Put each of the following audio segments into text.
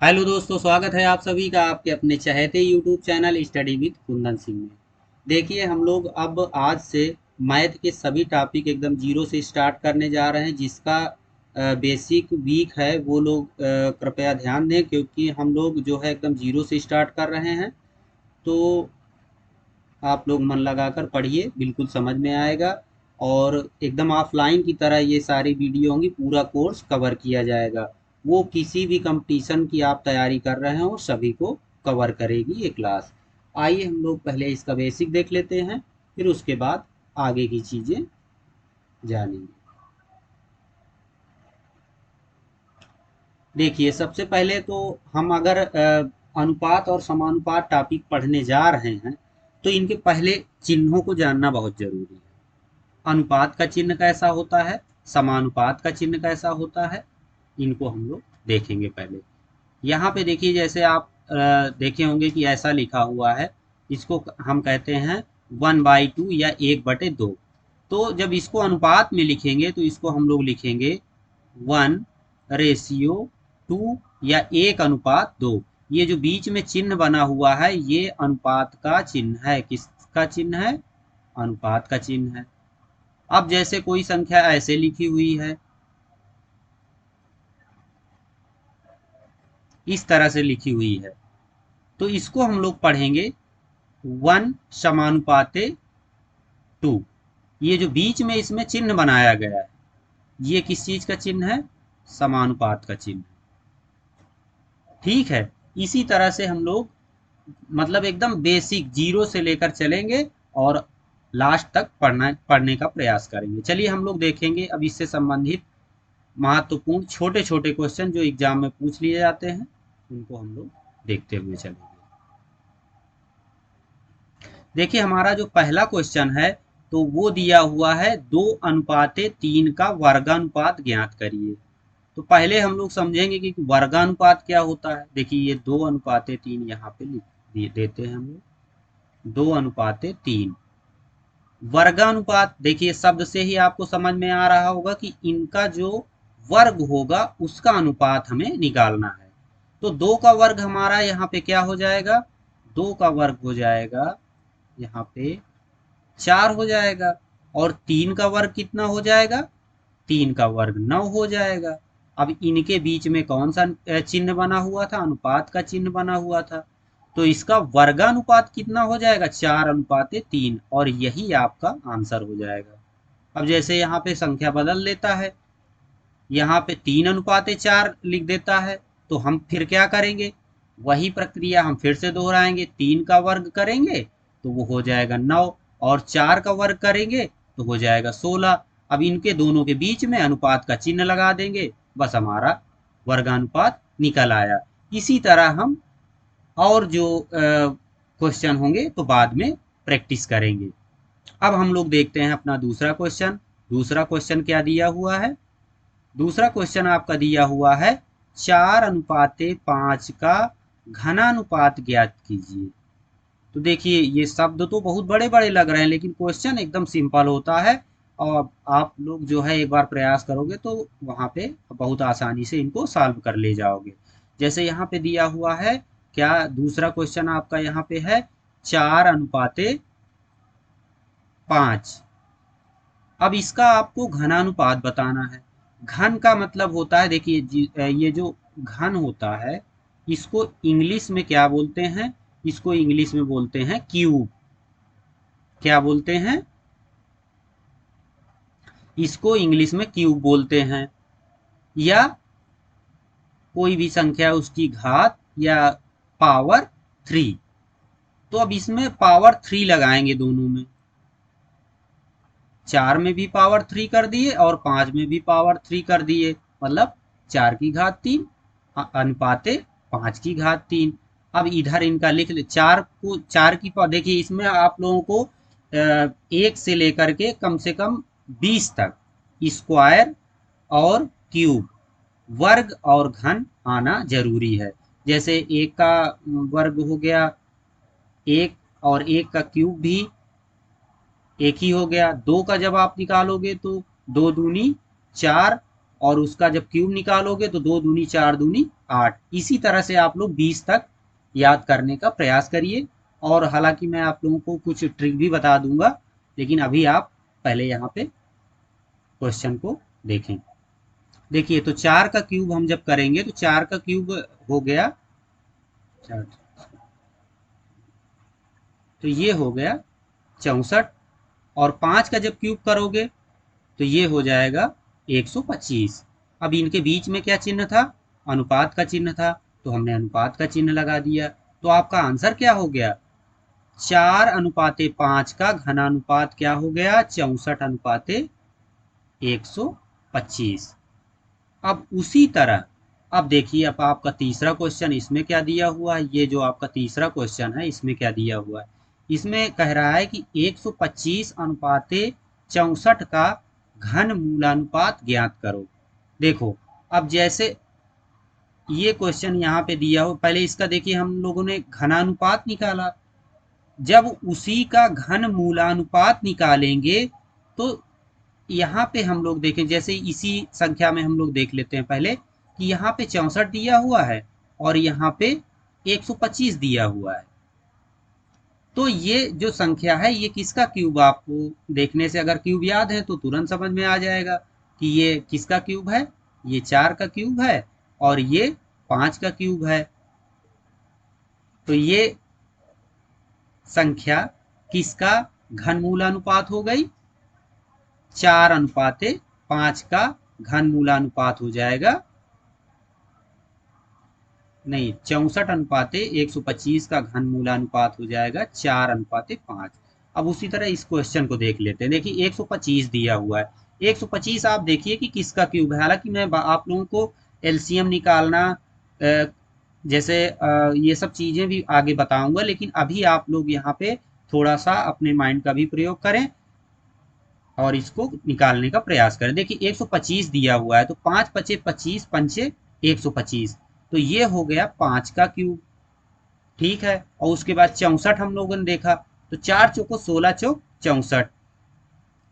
Hello दोस्तों, स्वागत है आप सभी का आपके अपने चहेते YouTube channel study with Kundan Singh में। देखिए, हम लोग अब आज से मैथ के सभी टॉपिक एकदम जीरो से स्टार्ट करने जा रहे हैं। जिसका बेसिक वीक है वो लोग कृपया ध्यान दें, क्योंकि हम लोग जो है एकदम जीरो से स्टार्ट कर रहे हैं। तो आप लोग मन लगाकर पढ़िए, बिल्कुल समझ में आएगा। और एकदम ऑफलाइन की तरह ये सारी वीडियो होंगी, पूरा कोर्स कवर किया जाएगा। वो किसी भी कंपटीशन की आप तैयारी कर रहे हो सभी को कवर करेगी ये क्लास। आइए हम लोग पहले इसका बेसिक देख लेते हैं, फिर उसके बाद आगे की चीज़ें जानेंगे। देखिए, सबसे पहले तो हम अगर अनुपात और समानुपात टॉपिक पढ़ने जा रहे हैं, तो इनके पहले चिन्हों को जानना बहुत जरूरी है। अनुपात का चिन्ह कैसा होता है, समानुपात का चिन्ह कैसा होता है, इनको हम लोग देखेंगे पहले। यहाँ पे देखिए, जैसे आप देखे होंगे कि ऐसा लिखा हुआ है। इसको हम कहते हैं 1/2 या 1/2। तो जब इसको अनुपात में लिखेंगे तो इसको हम लोग लिखेंगे 1:2 या 1:2। ये जो बीच में चिन्ह बना हुआ है ये अनुपात का चिन्ह है। किसका चिन्ह है? अनुपात का चिन्ह है। अब जैसे कोई संख्या ऐसे लिखी हुई है, इस तरह से लिखी हुई है, तो इसको हम लोग पढ़ेंगे 1:2। ये जो बीच में इसमें चिन्ह बनाया गया है, ये किस चीज का चिन्ह है? समानुपात का चिन्ह। ठीक है। इसी तरह से हम लोग मतलब एकदम बेसिक जीरो से लेकर चलेंगे और लास्ट तक पढ़ने का प्रयास करेंगे। चलिए हम लोग देखेंगे अब इससे संबंधित महत्वपूर्ण छोटे छोटे क्वेश्चन जो एग्जाम में पूछ लिए जाते हैं, उनको हम लोग देखते हुए चलेंगे। देखिए, हमारा जो पहला क्वेश्चन है तो वो दिया हुआ है 2:3 का वर्गानुपात ज्ञात करिए। तो पहले हम लोग समझेंगे कि वर्गानुपात क्या होता है। देखिए, ये 2:3 यहाँ पे लिख देते हैं हम लोग। 2:3 वर्गानुपात, देखिए शब्द से ही आपको समझ में आ रहा होगा कि इनका जो वर्ग होगा उसका अनुपात हमें निकालना है। तो 2 का वर्ग हमारा यहाँ पे क्या हो जाएगा? 2 का वर्ग हो जाएगा यहाँ पे 4 हो जाएगा। और 3 का वर्ग कितना हो जाएगा? 3 का वर्ग 9 हो जाएगा। अब इनके बीच में कौन सा चिन्ह बना हुआ था? अनुपात का चिन्ह बना हुआ था। तो इसका वर्गानुपात कितना हो जाएगा? 4:3। और यही आपका आंसर हो जाएगा। अब जैसे यहाँ पे संख्या बदल लेता है, यहाँ पे 3:4 लिख देता है, तो हम फिर क्या करेंगे? वही प्रक्रिया हम फिर से दोहराएंगे। 3 का वर्ग करेंगे तो वो हो जाएगा 9, और 4 का वर्ग करेंगे तो हो जाएगा 16। अब इनके दोनों के बीच में अनुपात का चिन्ह लगा देंगे, बस हमारा वर्गानुपात निकल आया। इसी तरह हम और जो क्वेश्चन होंगे तो बाद में प्रैक्टिस करेंगे। अब हम लोग देखते हैं अपना दूसरा क्वेश्चन। दूसरा क्वेश्चन क्या दिया हुआ है? दूसरा क्वेश्चन आपका दिया हुआ है 4:5 का घनानुपात ज्ञात कीजिए। तो देखिए, ये शब्द तो बहुत बड़े बड़े लग रहे हैं, लेकिन क्वेश्चन एकदम सिंपल होता है। और आप लोग जो है एक बार प्रयास करोगे तो वहां पे बहुत आसानी से इनको सॉल्व कर ले जाओगे। जैसे यहाँ पे दिया हुआ है, क्या दूसरा क्वेश्चन आपका यहाँ पे है 4:5। अब इसका आपको घनानुपात बताना है। घन का मतलब होता है, देखिए ये जो घन होता है इसको इंग्लिश में क्या बोलते हैं? इसको इंग्लिश में बोलते हैं क्यूब। क्या बोलते हैं? इसको इंग्लिश में क्यूब बोलते हैं। या कोई भी संख्या उसकी घात या पावर 3। तो अब इसमें पावर 3 लगाएंगे दोनों में। 4 में भी पावर 3 कर दिए और 5 में भी पावर 3 कर दिए, मतलब 4 की घात 3 अनुपाते 5 की घात 3। अब इधर इनका लिख ले, 4 को 4 की पावर, देखिए इसमें आप लोगों को 1 से लेकर के कम से कम 20 तक स्क्वायर और क्यूब, वर्ग और घन आना जरूरी है। जैसे 1 का वर्ग हो गया 1, और 1 का क्यूब भी एक ही हो गया। 2 का जब आप निकालोगे तो 2 दूनी 4, और उसका जब क्यूब निकालोगे तो 2 दूनी 4 दूनी 8। इसी तरह से आप लोग 20 तक याद करने का प्रयास करिए। और हालांकि मैं आप लोगों को कुछ ट्रिक भी बता दूंगा, लेकिन अभी आप पहले यहाँ पे क्वेश्चन को देखें। देखिए, तो 4 का क्यूब हम जब करेंगे तो 4 का क्यूब हो गया 4, तो ये हो गया 64। और 5 का जब क्यूब करोगे तो ये हो जाएगा 125। अब इनके बीच में क्या चिन्ह था? अनुपात का चिन्ह था, तो हमने अनुपात का चिन्ह लगा दिया। तो आपका आंसर क्या हो गया? 4:5 का घनानुपात क्या हो गया? 64:125। अब उसी तरह, अब देखिए, अब आपका तीसरा क्वेश्चन, इसमें क्या दिया हुआ है? ये जो आपका तीसरा क्वेश्चन है, इसमें क्या दिया हुआ है? इसमें कह रहा है कि 125:64 का घन मूलानुपात ज्ञात करो। देखो, अब जैसे ये क्वेश्चन यहाँ पे दिया हो, पहले इसका देखिए हम लोगों ने घनानुपात निकाला। जब उसी का घन मूलानुपात निकालेंगे तो यहाँ पे हम लोग देखें, जैसे इसी संख्या में हम लोग देख लेते हैं पहले कि यहाँ पे 64 दिया हुआ है और यहाँ पे 125 दिया हुआ है। तो ये जो संख्या है ये किसका क्यूब? आपको देखने से अगर क्यूब याद है तो तुरंत समझ में आ जाएगा कि ये किसका क्यूब है। ये 4 का क्यूब है और ये 5 का क्यूब है। तो ये संख्या किसका घन मूलानुपात हो गई? 4:5 का घन मूलानुपात हो जाएगा, नहीं, 64:125 का घन मूलानुपात हो जाएगा 4:5। अब उसी तरह इस क्वेश्चन को देख लेते हैं। देखिए, 125 दिया हुआ है। 125 आप देखिए कि किसका क्यूब है। हालांकि मैं आप लोगों को एलसीएम निकालना, जैसे ये सब चीजें भी आगे बताऊंगा, लेकिन अभी आप लोग यहाँ पे थोड़ा सा अपने माइंड का भी प्रयोग करें और इसको निकालने का प्रयास करें। देखिए, 125 दिया हुआ है, तो 5 पचे 25, पंचे 125, तो ये हो गया 5 का क्यूब। ठीक है, और उसके बाद 64 हम लोगों ने देखा, तो 4 चौको 16 चौक 64।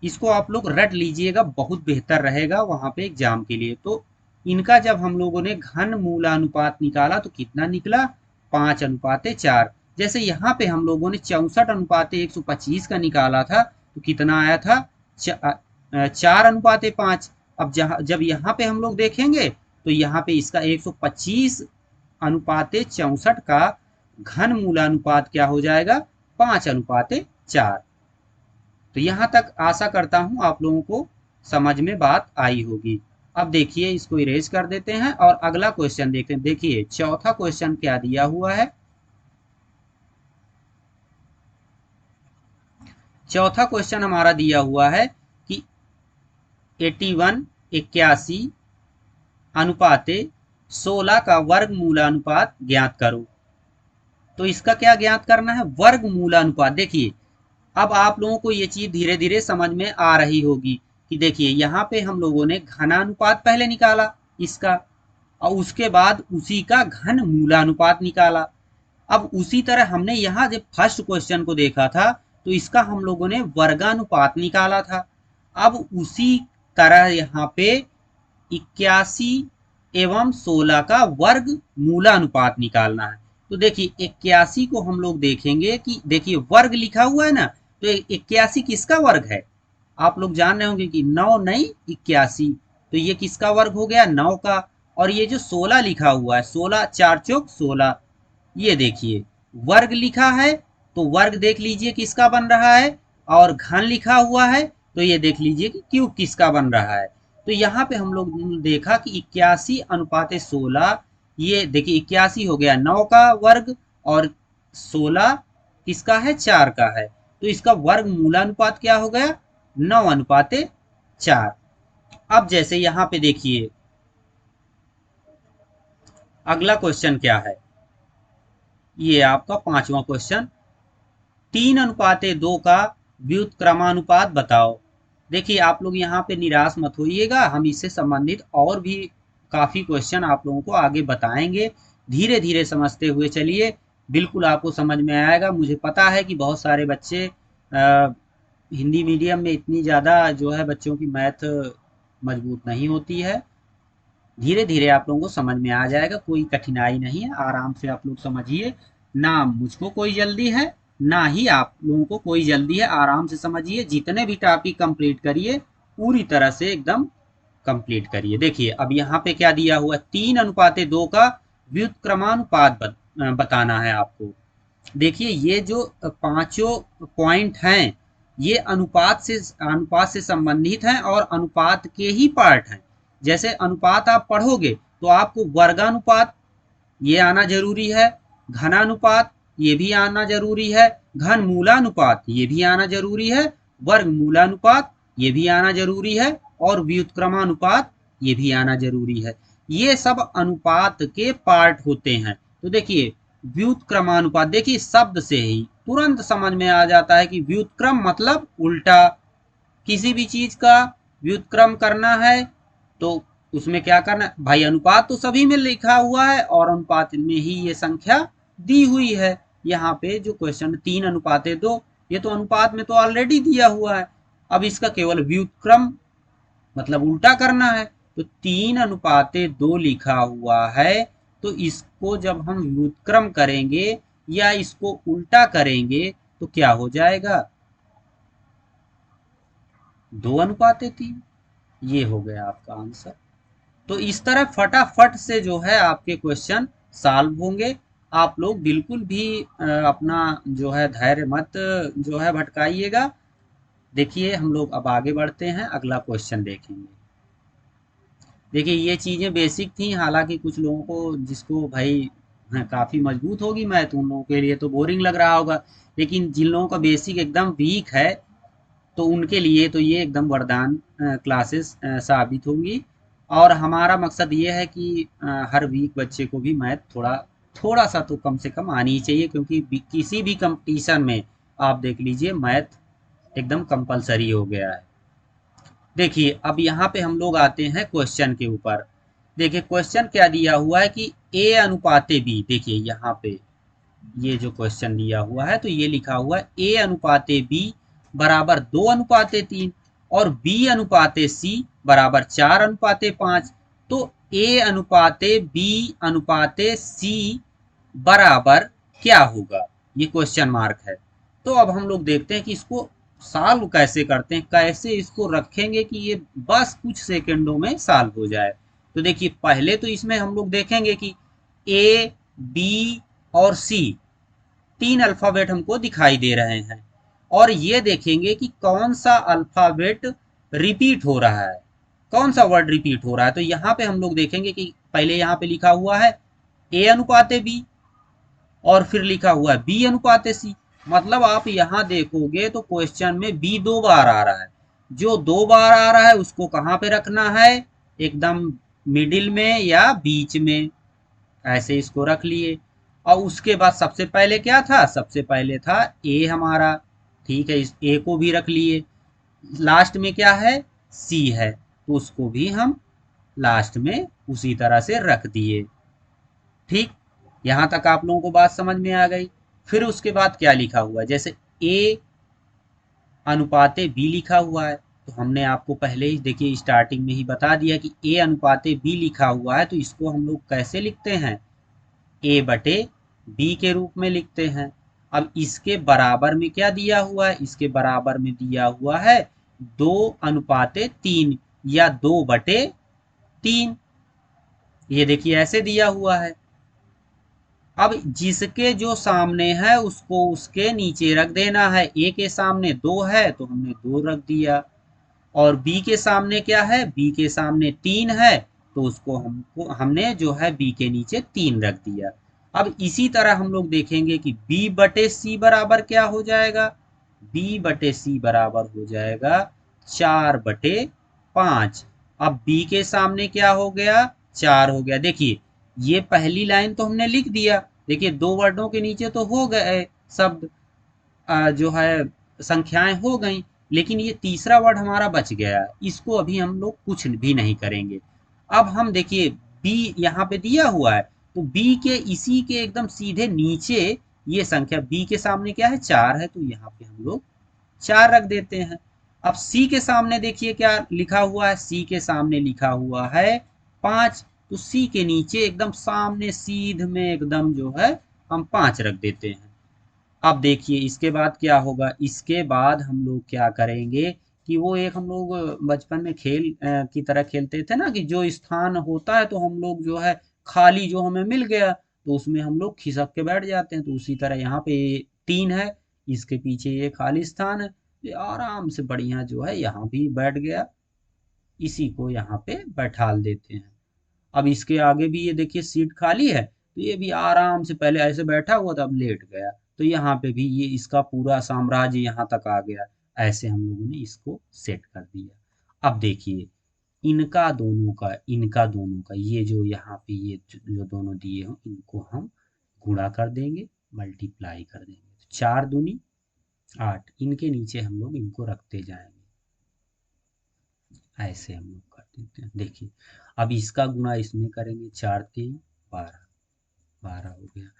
इसको आप लोग रट लीजिएगा, बहुत बेहतर रहेगा वहां पे एग्जाम के लिए। तो इनका जब हम लोगों ने घन मूलानुपात निकाला तो कितना निकला? 5:4। जैसे यहाँ पे हम लोगों ने 64:125 का निकाला था तो कितना आया था? 4:5। अब जब यहाँ पे हम लोग देखेंगे तो यहाँ पे इसका 125:64 का घन मूलानुपात क्या हो जाएगा? 5:4। तो यहाँ तक आशा करता हूं आप लोगों को समझ में बात आई होगी। अब देखिए, इसको इरेज कर देते हैं और अगला क्वेश्चन देखते हैं। देखिए, चौथा क्वेश्चन क्या दिया हुआ है? चौथा क्वेश्चन हमारा दिया हुआ है कि 81 अनुपाते 16 का वर्ग मूलानुपात ज्ञात करो। तो इसका क्या ज्ञात करना है? वर्ग मूलानुपात। देखिए, अब आप लोगों को ये चीज धीरे धीरे समझ में आ रही होगी कि देखिए, यहाँ पे हम लोगों ने घनानुपात पहले निकाला इसका, और उसके बाद उसी का घन मूलानुपात निकाला। अब उसी तरह हमने यहाँ जब फर्स्ट क्वेश्चन को देखा था तो इसका हम लोगों ने वर्गानुपात निकाला था। अब उसी तरह यहाँ पे 81 एवं 16 का वर्ग मूलानुपात निकालना है। तो देखिए, 81 को हम लोग देखेंगे कि देखिए वर्ग लिखा हुआ है ना, तो 81 किसका वर्ग है? आप लोग जान रहे होंगे कि 9 नहीं 81, तो ये किसका वर्ग हो गया? 9 का। और ये जो 16 लिखा हुआ है, 16 4 चौक 16, ये देखिए वर्ग लिखा है, तो वर्ग देख लीजिए किसका बन रहा है, और घन लिखा हुआ है तो ये देख लीजिए कि क्यूब किसका बन रहा है। तो यहाँ पे हम लोग देखा कि 81:16, ये देखिए 81 हो गया 9 का वर्ग और 16 किसका है? 4 का है। तो इसका वर्ग मूलानुपात क्या हो गया? 9:4। अब जैसे यहाँ पे देखिए अगला क्वेश्चन क्या है, ये आपका पांचवा क्वेश्चन, 3:2 का व्युत्क्रमानुपात बताओ। देखिए, आप लोग यहाँ पे निराश मत होइएगा, हम इससे संबंधित और भी काफी क्वेश्चन आप लोगों को आगे बताएंगे। धीरे धीरे समझते हुए चलिए, बिल्कुल आपको समझ में आएगा। मुझे पता है कि बहुत सारे बच्चे हिंदी मीडियम में इतनी ज़्यादा जो है बच्चों की मैथ मजबूत नहीं होती है, धीरे धीरे आप लोगों को समझ में आ जाएगा, कोई कठिनाई नहीं है, आराम से आप लोग समझिए। ना मुझको कोई जल्दी है, ना ही आप लोगों को कोई जल्दी है, आराम से समझिए। जितने भी टॉपिक कंप्लीट करिए पूरी तरह से एकदम कंप्लीट करिए। देखिए अब यहाँ पे क्या दिया हुआ है, 3:2 का व्युत्क्रमानुपात बताना है आपको। देखिए ये जो पांचों पॉइंट हैं ये अनुपात से संबंधित हैं और अनुपात के ही पार्ट हैं। जैसे अनुपात आप पढ़ोगे तो आपको वर्गानुपात ये आना जरूरी है, घनानुपात ये भी आना जरूरी है, घन मूलानुपात ये भी आना जरूरी है, वर्ग मूलानुपात ये भी आना जरूरी है और व्युत्क्रमानुपात ये भी आना जरूरी है। ये सब अनुपात के पार्ट होते हैं। तो देखिए व्युत्क्रमानुपात, देखिए शब्द से ही तुरंत समझ में आ जाता है कि व्युत्क्रम मतलब उल्टा। किसी भी चीज का व्युत्क्रम करना है तो उसमें क्या करना है भाई, अनुपात तो सभी में लिखा हुआ है और अनुपात में ही ये संख्या दी हुई है। यहाँ पे जो क्वेश्चन 3:2, ये तो अनुपात में तो ऑलरेडी दिया हुआ है। अब इसका केवल व्युत्क्रम मतलब उल्टा करना है। तो 3:2 लिखा हुआ है, तो इसको जब हम व्युत्क्रम करेंगे या इसको उल्टा करेंगे तो क्या हो जाएगा, 2:3। ये हो गया आपका आंसर। तो इस तरह फटाफट से जो है आपके क्वेश्चन सॉल्व होंगे। आप लोग बिल्कुल भी अपना जो है धैर्य मत जो है भटकाइएगा। देखिए हम लोग अब आगे बढ़ते हैं, अगला क्वेश्चन देखेंगे। देखिए ये चीज़ें बेसिक थी, हालांकि कुछ लोगों को जिसको भाई काफ़ी मजबूत होगी मैथ, उन लोगों के लिए तो बोरिंग लग रहा होगा, लेकिन जिन लोगों का बेसिक एकदम वीक है तो उनके लिए तो ये एकदम वरदान क्लासेस साबित होंगी। और हमारा मकसद ये है कि हर वीक बच्चे को भी मैथ थोड़ा थोड़ा सा तो कम से कम आनी ही चाहिए, क्योंकि किसी भी कंपटीशन में आप देख लीजिए मैथ एकदम कंपलसरी हो गया है। देखिए अब यहाँ पे हम लोग आते हैं क्वेश्चन के ऊपर। देखिए क्वेश्चन क्या दिया हुआ है कि ए अनुपाते बी। देखिए यहाँ पे ये जो क्वेश्चन दिया हुआ है तो ये लिखा हुआ है ए अनुपाते बी बराबर 2:3 और बी अनुपाते सी बराबर 4:5। तो ए अनुपाते बी अनुपाते सी बराबर क्या होगा, ये क्वेश्चन मार्क है। तो अब हम लोग देखते हैं कि इसको सॉल्व कैसे करते हैं, कैसे इसको रखेंगे कि ये बस कुछ सेकंडों में सॉल्व हो जाए। तो देखिए पहले तो इसमें हम लोग देखेंगे कि ए बी और सी 3 अल्फाबेट हमको दिखाई दे रहे हैं और ये देखेंगे कि कौन सा अल्फाबेट रिपीट हो रहा है, कौन सा वर्ड रिपीट हो रहा है। तो यहाँ पे हम लोग देखेंगे कि पहले यहाँ पे लिखा हुआ है ए अनुपाते बी और फिर लिखा हुआ है बी अनुपाते सी। मतलब आप यहाँ देखोगे तो क्वेश्चन में बी 2 बार आ रहा है। जो 2 बार आ रहा है उसको कहाँ पे रखना है, एकदम मिडिल में या बीच में, ऐसे इसको रख लिए। और उसके बाद सबसे पहले क्या था, सबसे पहले था ए हमारा, ठीक है, इस ए को भी रख लिए। लास्ट में क्या है, सी है, तो उसको भी हम लास्ट में उसी तरह से रख दिए। ठीक, यहां तक आप लोगों को बात समझ में आ गई। फिर उसके बाद क्या लिखा हुआ है, जैसे ए अनुपाते बी लिखा हुआ है, तो हमने आपको पहले ही देखिए स्टार्टिंग में ही बता दिया कि ए अनुपाते बी लिखा हुआ है, तो इसको हम लोग कैसे लिखते हैं, ए बटे बी के रूप में लिखते हैं। अब इसके बराबर में क्या दिया हुआ है, इसके बराबर में दिया हुआ है 2:3 या 2/3। ये देखिए ऐसे दिया हुआ है। अब जिसके जो सामने है उसको उसके नीचे रख देना है। ए के सामने 2 है तो हमने 2 रख दिया, और बी के सामने क्या है, बी के सामने 3 है तो उसको हमने जो है बी के नीचे 3 रख दिया। अब इसी तरह हम लोग देखेंगे कि बी बटे सी बराबर क्या हो जाएगा, बी बटे सी बराबर हो जाएगा 4/5। अब बी के सामने क्या हो गया, 4 हो गया। देखिए ये पहली लाइन तो हमने लिख दिया, देखिए 2 वर्डों के नीचे तो हो गए शब्द, जो है संख्याएं हो गई, लेकिन ये तीसरा वर्ड हमारा बच गया, इसको अभी हम लोग कुछ भी नहीं करेंगे। अब हम देखिए बी यहाँ पे दिया हुआ है, तो बी के इसी के एकदम सीधे नीचे ये संख्या, बी के सामने क्या है, 4 है, तो यहाँ पे हम लोग 4 रख देते हैं। अब सी के सामने देखिए क्या लिखा हुआ है, सी के सामने लिखा हुआ है 5, तो सी के नीचे एकदम सामने सीध में एकदम जो है हम 5 रख देते हैं। अब देखिए इसके बाद क्या होगा, इसके बाद हम लोग क्या करेंगे कि वो एक हम लोग बचपन में खेल की तरह खेलते थे ना, कि जो स्थान होता है तो हम लोग जो है खाली जो हमें मिल गया तो उसमें हम लोग खिसक के बैठ जाते हैं। तो उसी तरह यहाँ पे 3 है, इसके पीछे ये खाली स्थान है, ये आराम से बढ़िया जो है यहाँ भी बैठ गया, इसी को यहाँ पे बैठाल देते हैं। अब इसके आगे भी ये देखिए सीट खाली है, तो ये भी आराम से पहले ऐसे बैठा हुआ था, अब लेट गया, तो यहाँ पे भी ये इसका पूरा साम्राज्य यहाँ तक आ गया। ऐसे हम लोगों ने इसको सेट कर दिया। अब देखिए इनका दोनों का ये जो यहाँ पे ये जो दोनों दिए हो इनको हम गुणा कर देंगे, मल्टीप्लाई कर देंगे, तो 4 दूनी 8, इनके नीचे हम लोग इनको रखते जाएंगे। ऐसे हम लोग कर देते हैं। देखिए अब इसका गुणा इसमें करेंगे, 4 3 12, 12 हो गया,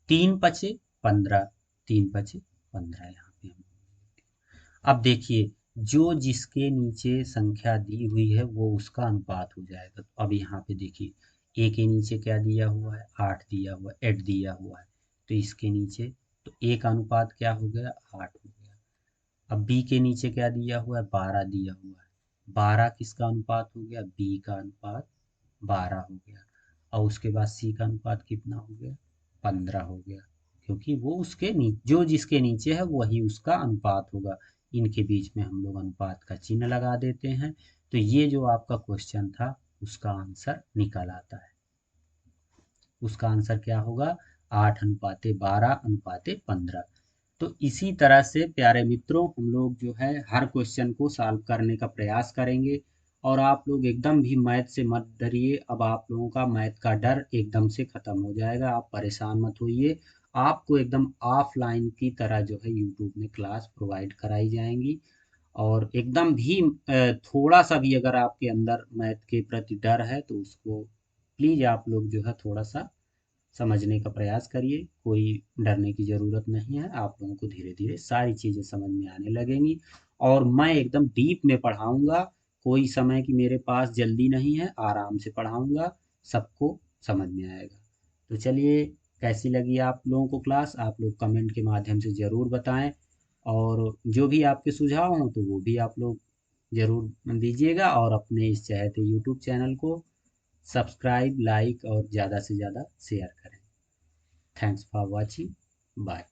3 पचे 15, 3 पचे 15 यहाँ पे हम। अब देखिए जो जिसके नीचे संख्या दी हुई है वो उसका अनुपात हो जाएगा। तो अब यहाँ पे देखिए ए के नीचे क्या दिया हुआ है, 8 दिया हुआ है, 8 दिया हुआ है, तो इसके नीचे तो ए का अनुपात क्या हो गया, 8 हो गया। अब बी के नीचे क्या दिया हुआ है, 12 दिया हुआ है, 12 किसका अनुपात हो गया, बी का अनुपात 12 हो गया। और उसके बाद सी का अनुपात कितना हो गया, 15 हो गया, क्योंकि वो उसके जो जिसके नीचे है वही उसका अनुपात होगा। इनके बीच में हम लोग अनुपात का चिन्ह लगा देते हैं। तो ये जो आपका क्वेश्चन था उसका आंसर निकल आता है। उसका आंसर क्या होगा, 8:12:15। तो इसी तरह से प्यारे मित्रों हम लोग जो है हर क्वेश्चन को सॉल्व करने का प्रयास करेंगे। और आप लोग एकदम भी मैथ से मत डरिए, अब आप लोगों का मैथ का डर एकदम से ख़त्म हो जाएगा, आप परेशान मत होइए। आपको एकदम ऑफलाइन की तरह जो है यूट्यूब में क्लास प्रोवाइड कराई जाएंगी। और एकदम भी थोड़ा सा भी अगर आपके अंदर मैथ के प्रति डर है तो उसको प्लीज़ आप लोग जो है थोड़ा सा समझने का प्रयास करिए। कोई डरने की ज़रूरत नहीं है, आप लोगों को धीरे धीरे सारी चीज़ें समझ में आने लगेंगी। और मैं एकदम डीप में पढ़ाऊँगा, कोई समय की मेरे पास जल्दी नहीं है, आराम से पढ़ाऊँगा, सबको समझ में आएगा। तो चलिए, कैसी लगी आप लोगों को क्लास, आप लोग कमेंट के माध्यम से ज़रूर बताएं। और जो भी आपके सुझाव हों तो वो भी आप लोग ज़रूर दीजिएगा, और अपने इस चहेते यूट्यूब चैनल को सब्सक्राइब, लाइक और ज़्यादा से ज़्यादा शेयर करें। Thanks for watching, bye.